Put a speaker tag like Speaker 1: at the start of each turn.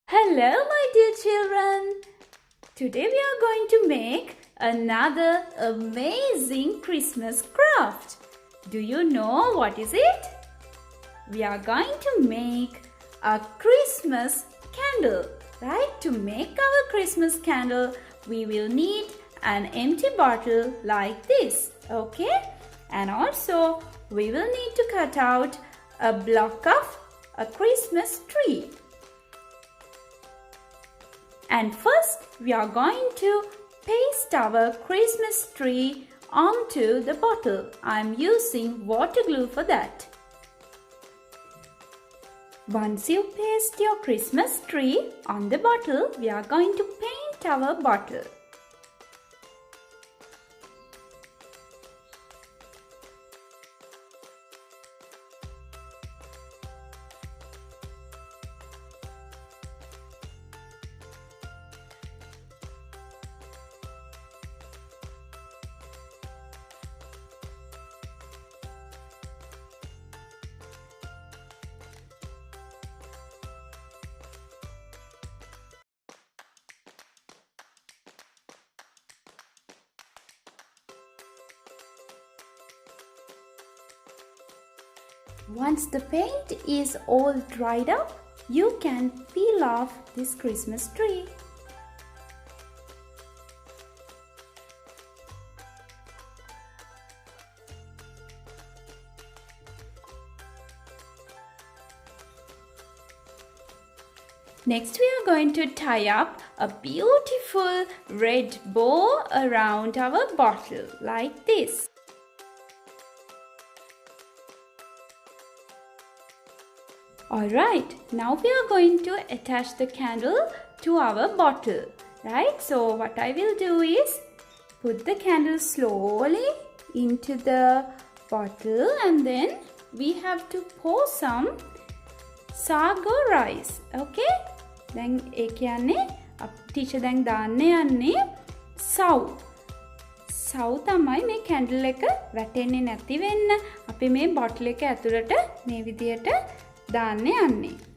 Speaker 1: Hello, my dear children. Today we are going to make another amazing Christmas craft. Do you know what is it? We are going to make a Christmas candle. Right? To make our Christmas candle, we will need an empty bottle like this. Okay? And also, we will need to cut out a block of a Christmas tree. And first, we are going to paste our Christmas tree onto the bottle. I am using water glue for that. Once you paste your Christmas tree on the bottle, we are going to paint our bottle. Once the paint is all dried up, you can peel off this Christmas tree. Next, we are going to tie up a beautiful red bow around our bottle like this. Alright, now we are going to attach the candle to our bottle, right? So what I will do is put the candle slowly into the bottle and then we have to pour some sago rice, okay? Then ඒ කියන්නේ teacher දැන් දාන්න යන්නේ සව් තමයි මේ candle එක වැටෙන්නේ නැති වෙන්න අපි මේ bottle එක ඇතුළට මේ විදියට දාන්න යන්නේ.